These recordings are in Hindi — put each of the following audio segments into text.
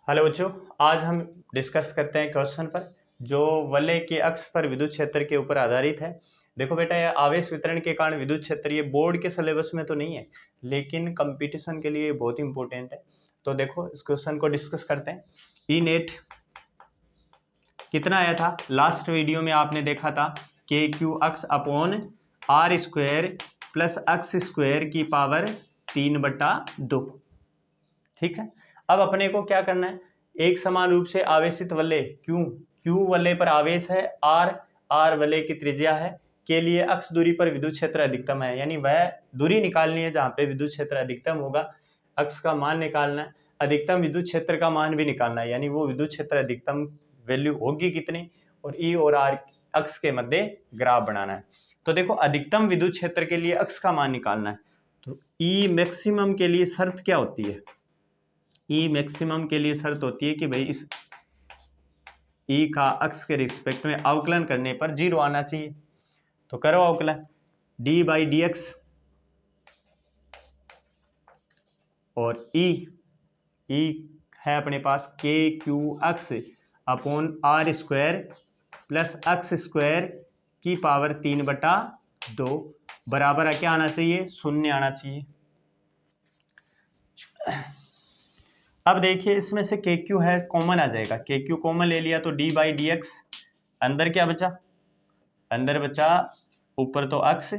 हेलो बच्चों, आज हम डिस्कस करते हैं क्वेश्चन पर जो वलय के अक्ष पर विद्युत क्षेत्र के ऊपर आधारित है। देखो बेटा, यह आवेश वितरण के कारण विद्युत क्षेत्र ये बोर्ड के सिलेबस में तो नहीं है, लेकिन कंपटीशन के लिए बहुत इंपॉर्टेंट है। तो देखो इस क्वेश्चन को डिस्कस करते हैं। ई नेट कितना आया था? लास्ट वीडियो में आपने देखा था के q x upon r square plus x square की पावर 3/2। ठीक है, अब अपने को क्या करना है, एक समान रूप से आवेशित वलय क्यू वलय पर आवेश है, आर वलय की त्रिज्या है, के लिए अक्ष दूरी पर विद्युत क्षेत्र अधिकतम है, यानी वह दूरी निकालनी है जहां पे विद्युत क्षेत्र अधिकतम होगा। अक्ष का मान निकालना है, अधिकतम विद्युत क्षेत्र का मान भी निकालना है, यानी वो विद्युत क्षेत्र अधिकतम वैल्यू होगी कितनी, और ई और आर अक्ष के मध्य ग्राफ बनाना है। तो देखो, अधिकतम विद्युत क्षेत्र के लिए अक्ष का मान निकालना है, तो ई मैक्सिमम के लिए शर्त क्या होती है? ई मैक्सिमम के लिए शर्त होती है कि भाई इस ई का अक्ष के रिस्पेक्ट में अवकलन करने पर 0 आना चाहिए। तो करो अवकलन, डी बाई डी एक्स और ई है अपने पास के q x upon r square plus x square की पावर 3/2 बराबर क्या आना चाहिए? 0 आना चाहिए। अब देखिए, इसमें से के क्यू है कॉमन आ जाएगा, के क्यू कॉमन ले लिया तो डी बाई डी एक्स, अंदर क्या बचा? अंदर बचा ऊपर तो अक्स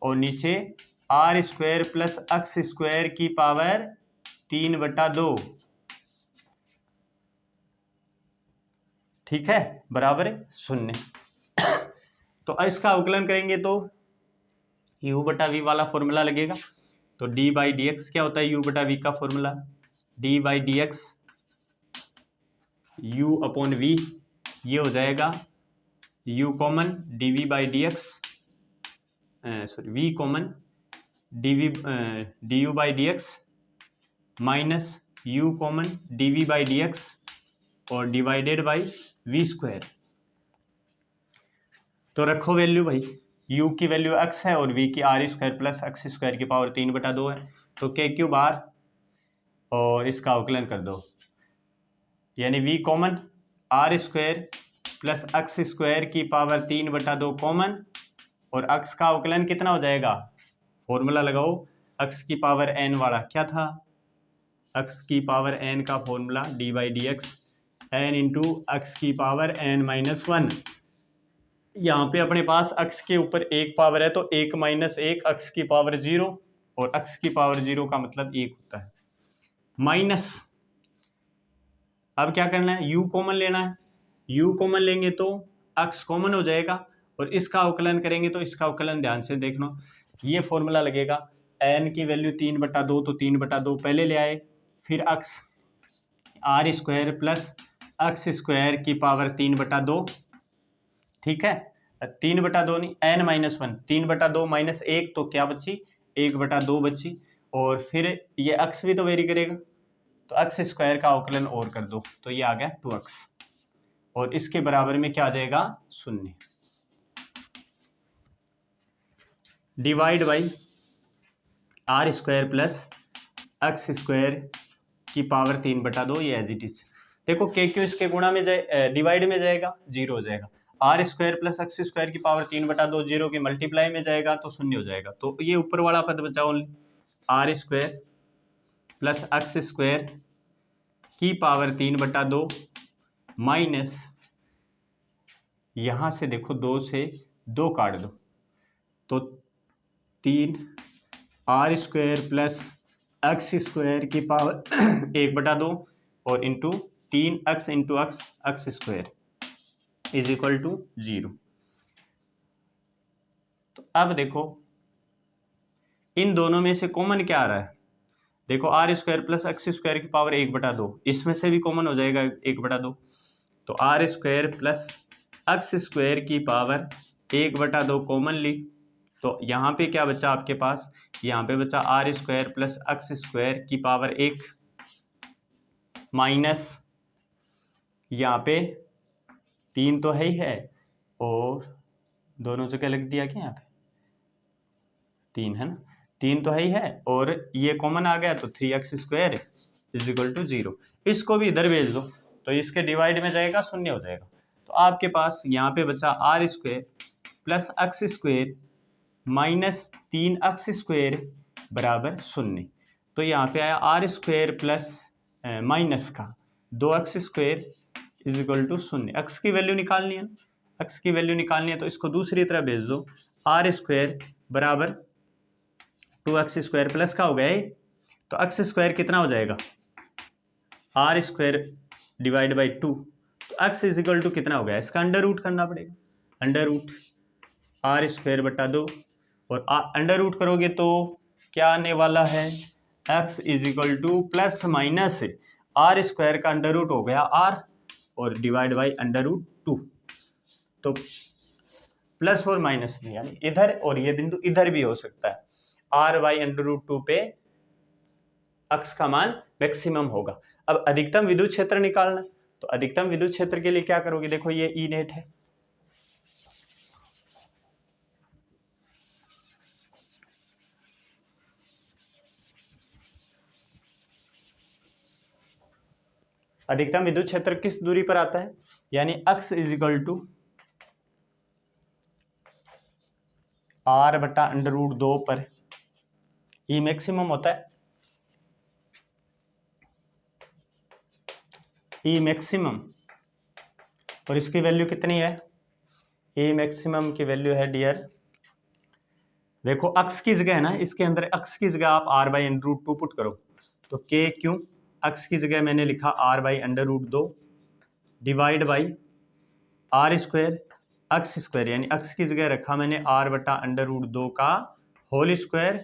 और नीचे r square plus x square की पावर 3/2। ठीक है, बराबर है 0। तो इसका अवकलन करेंगे तो u बटा वी वाला फॉर्मूला लगेगा। तो डी बाई डी एक्स क्या होता है? u बटा वी का formula, d by d x u upon v, ये हो जाएगा u common d v by d x, sorry v common d u by d x minus u common d v by d x और डिवाइडेड बाई वी स्क्वायर। तो रखो वैल्यू भाई, u की वैल्यू x है और v की r square plus x square की पावर 3/2 है। तो के क्यू बार और इसका अवकलन कर दो, यानी v common r square plus x square की पावर 3/2 कॉमन, और x का अवकलन कितना हो जाएगा? फॉर्मूला लगाओ, x की पावर n वाला क्या था? x की पावर n का formula d by d x n into x की पावर n-1। यहाँ पे अपने पास x के ऊपर एक पावर है तो 1 - 1 x की पावर 0, और x की पावर 0 का मतलब 1 होता है। माइनस, अब क्या करना है? u कॉमन लेना है, u कॉमन लेंगे तो x कॉमन हो जाएगा, और इसका अवकलन करेंगे तो इसका अवकलन ध्यान से देखना, ये फॉर्मूला लगेगा, n की वैल्यू 3/2, तो 3/2 पहले ले आए, फिर x r square plus x square की पावर 3/2। ठीक है, 3/2 नहीं, n-1, 3/2 माइनस 1 तो क्या बची? 1/2 बची, और फिर ये x भी तो वेरी करेगा, तो एक्स स्क्वायर का अवकलन और कर दो, तो ये आ गया 2x, और इसके बराबर में क्या आ जाएगा? 0। Divide by r square plus x square की पावर 3/2, ये एज इट इज। देखो के क्यू इसके गुणा में जाए, डिवाइड में जाएगा 0 हो जाएगा, r square plus x square की पावर 3/2 0 के मल्टीप्लाई में जाएगा तो 0 हो जाएगा। तो ये ऊपर वाला पद बचा only, r square plus x square की पावर 3/2 माइनस, यहां से देखो 2 से 2 काट दो तो 3 r square plus x square की पावर 1/2 और into 3x into x square is equal to 0। तो अब देखो इन दोनों में से कॉमन क्या आ रहा है? देखो r square plus x square की पावर 1/2, इसमें से भी कॉमन हो जाएगा 1/2, तो are square plus x square की पावर 1/2 कॉमन ली, तो यहाँ पे क्या बचा आपके पास? यहाँ पे बचा r square plus x square की पावर 1 माइनस, यहाँ पे 3 तो है ही है, और दोनों जगह लग दिया क्या? यहाँ पे 3 है ना, 3 तो है ही है, और ये कॉमन आ गया तो 3x square is equal to 0। इसको भी इधर भेज दो तो इसके डिवाइड में जाएगा, शून्य हो जाएगा। तो आपके पास यहाँ पे बचा r square plus x square minus 3x² बराबर शून्य। तो यहाँ पे आया आर स्क्वायर प्लस माइनस का 2x² इज इक्वल टू शून्य। एक्स की वैल्यू निकालनी है, एक्स की वैल्यू निकालनी है तो इसको दूसरी तरफ भेज दो। आर स्क्वायर बराबर 2x² प्लस का हो गया है, तो एक्स स्क्वायर कितना हो जाएगा, आर स्क्वायर डिवाइड बाई 2। तो एक्स इज इक्वल टू कितना हो गया, इसका अंडर रूट करना पड़ेगा, अंडर रूट आर स्क्वायर बटा 2, और अंडर रूट करोगे तो क्या आने वाला है, x is equal to plus minus r square का अंडर रूट हो गया आर और डिवाइड बाई अंडर रूट 2। तो प्लस और माइनस में यानी इधर और ये बिंदु इधर भी हो सकता है, आर बाई अंडर रूट 2 पे एक्स का मान मैक्सिमम होगा। अब अधिकतम विद्युत क्षेत्र निकालना, तो अधिकतम विद्युत क्षेत्र के लिए क्या करोगे, देखो ये ई नेट है, अधिकतम विद्युत क्षेत्र किस दूरी पर आता है, यानी x is equal to r बटा अंडर रूट 2 पर ई मैक्सिमम होता है, ई मैक्सिमम, और इसकी वैल्यू कितनी है, ई मैक्सिमम की वैल्यू है डियर, देखो अक्स की जगह है ना, इसके अंदर अक्स की जगह आप r by under root 2 put करो, तो के क्यों, अक्स की जगह मैंने लिखा r by under root 2 divide by r square x square, यानी एक्स की जगह रखा मैंने आर बटा अंडर रूट 2 का होल स्क्वायर,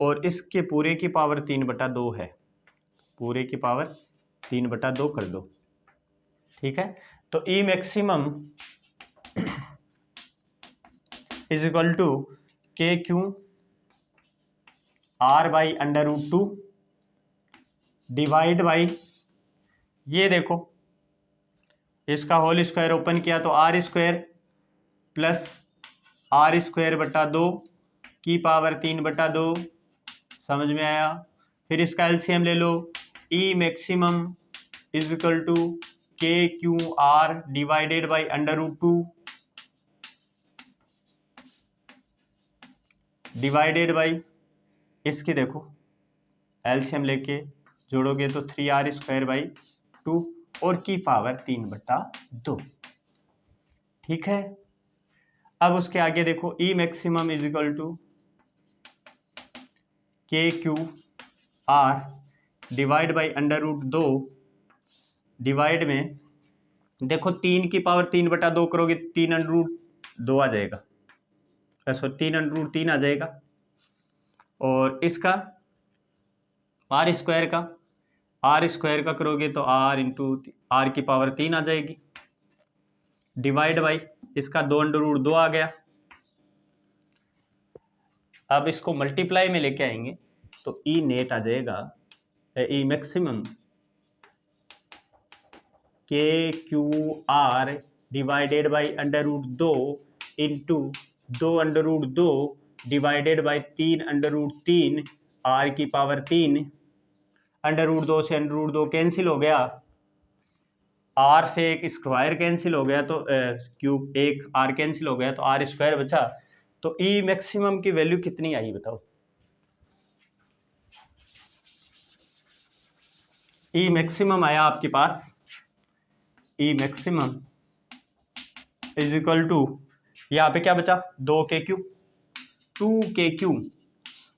और इसके पूरे की पावर 3/2 है, पूरे की पावर 3/2 कर दो, ठीक है। तो E maximum is equal to K Q R by under root 2 divide by, ये देखो इसका होल स्क्वायर ओपन किया तो are square plus R square बटा 2 की पावर 3/2, समझ में आया। फिर इसका एलसीएम ले लो, E maximum is equal to K Q R divided by under root 2 divided by, इसकी देखो एलसीएम लेके जोड़ोगे तो 3r स्क्वायर बाई 2 और की पावर 3/2, ठीक है। अब उसके आगे देखो E maximum is equal to K Q R divide by under root 2 divide में, देखो 3 की पावर 3/2 करोगे 3 अंडर रूट 2 आ जाएगा, सॉरी 3 अंडर रूट 3 आ जाएगा, और इसका आर स्क्वायर का करोगे तो आर इंटू आर की पावर 3 आ जाएगी, डिवाइड बाई इसका 2 अंडर रूट 2 आ गया। अब इसको मल्टीप्लाई में लेके आएंगे तो ई नेट आ जाएगा, E maximum k Q R divided by under root 2 into 2 under root 2 divided by 3 under root 3 r की पावर 3, अंडर रूट 2 से अंडर रूट 2 कैंसिल हो गया, आर से एक स्क्वायर कैंसिल हो गया, तो क्यूब एक आर कैंसिल हो गया तो आर स्क्वायर बचा। तो ई मैक्सिमम की वैल्यू कितनी आई बताओ, ई मैक्सिमम आया आपके पास, E maximum is equal to, यहाँ पे क्या बचा 2 KQ,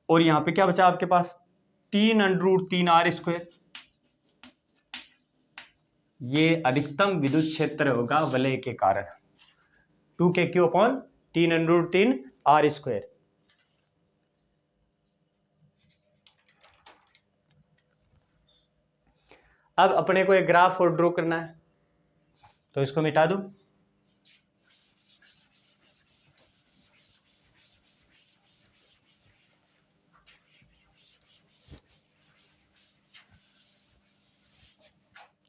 और यहाँ पे क्या बचा आपके पास 3 अंडर रूट 3 आर स्क्वायर, ये अधिकतम विद्युत क्षेत्र होगा वलय के कारण, 2 KQ upon 3 under root 3 r square. अब अपने को एक ग्राफ और ड्रॉ करना है, तो इसको मिटा दूं,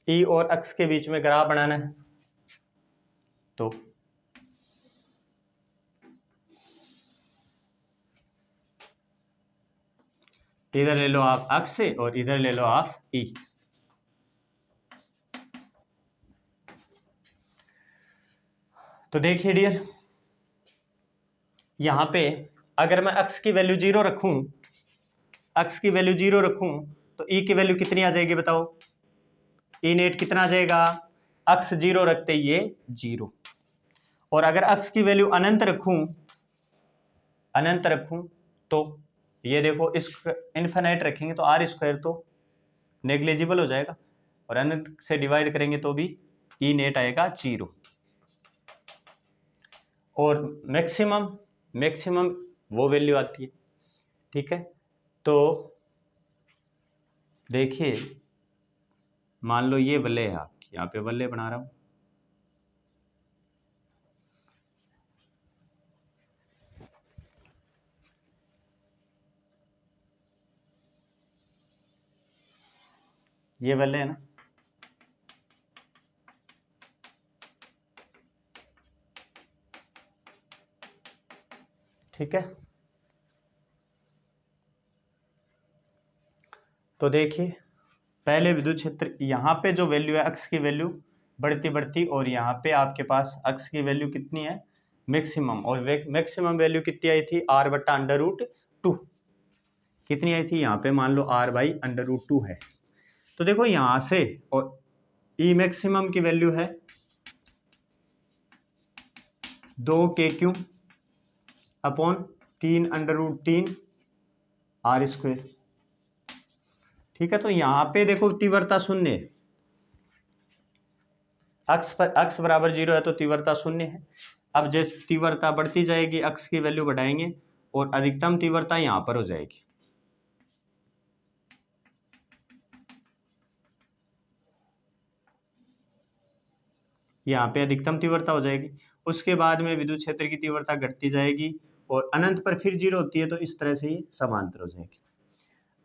ई और एक्स के बीच में ग्राफ बनाना है, तो इधर ले लो आप अक्स और इधर ले लो आप ई। तो देखिए डियर, यहां पे अगर मैं अक्स की वैल्यू 0 रखूं, अक्स की वैल्यू 0 रखूं तो ई की वैल्यू कितनी आ जाएगी बताओ? ई नेट कितना आ जाएगा? अक्स 0 रखते ये 0। और अगर अक्स की वैल्यू अनंत रखूं, अनंत रखूं तो ये देखो, इस इन्फिनाइट रखेंगे तो आर स्क्वायर तो नेग्लिजिबल हो जाएगा, और अनंत से डिवाइड करेंगे तो भी ई नेट आएगा 0। और मैक्सिमम, मैक्सिमम वो वैल्यू आती है। ठीक है, तो देखिए मान लो ये वल्ले है आपकी, यहाँ पे वल्ले बना रहा हूं, ये वल्ले है ना। ठीक है, तो देखिए पहले विद्युत क्षेत्र यहाँ पे जो वैल्यू है अक्स की वैल्यू बढ़ती बढ़ती, और यहाँ पे आपके पास अक्स की वैल्यू कितनी है? मैक्सिमम। और मैक्सिमम वैल्यू कितनी आई थी? आर बट्टा अंडर रूट 2। कितनी आई थी यहाँ पे? मान लो आर बाई अंडर रूट 2 है। तो देखो यहाँ से, और ई मैक्सिमम की वैल्यू है 2 k³ upon 3 under root 3 r square. ठीक है, तो यहाँ पे देखो तीव्रता शून्य है, अक्स पर अक्स बराबर 0 है तो तीव्रता शून्य है। अब जैसे तीव्रता बढ़ती जाएगी, अक्स की वैल्यू बढ़ाएंगे और अधिकतम तीव्रता यहाँ पर हो जाएगी। यहाँ पे अधिकतम तीव्रता हो जाएगी, उसके बाद में विद्युत क्षेत्र की तीव्रता घटती जाएगी और अनंत पर फिर 0 होती है, तो इस तरह से ही समांतर हो जाएगी।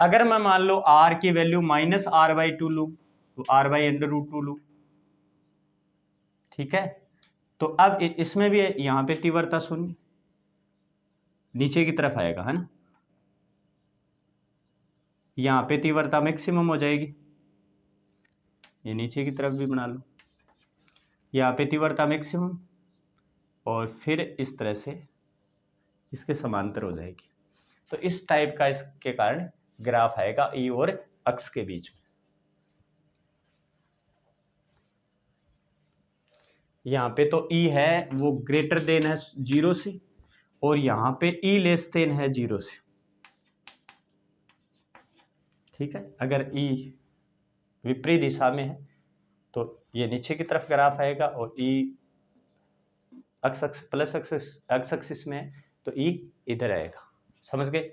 अगर मैं मान लो आर की वैल्यू -r/2 लूँ तो r/√2 लूँ। ठीक है, तो अब इसमें भी यहाँ पे तीव्रता शून्य नीचे की तरफ आएगा, है ना। यहाँ पे तीव्रता मैक्सिमम हो जाएगी, ये नीचे की तरफ भी बना लो, यहाँ पे तीव्रता मैक्सिमम, और फिर इस तरह से इसके समांतर हो जाएगी। तो इस टाइप का इसके कारण ग्राफ आएगा ई और अक्स के बीच में। यहाँ पे तो ई है वो ग्रेटर देन है 0 से, और यहाँ पे ई लेस देन है 0 से। ठीक है, अगर ई विपरीत दिशा में है तो ये नीचे की तरफ ग्राफ आएगा, और ई एक्स एक्सिस प्लस एक्सिस में है तो ई इधर आएगा। समझ गए?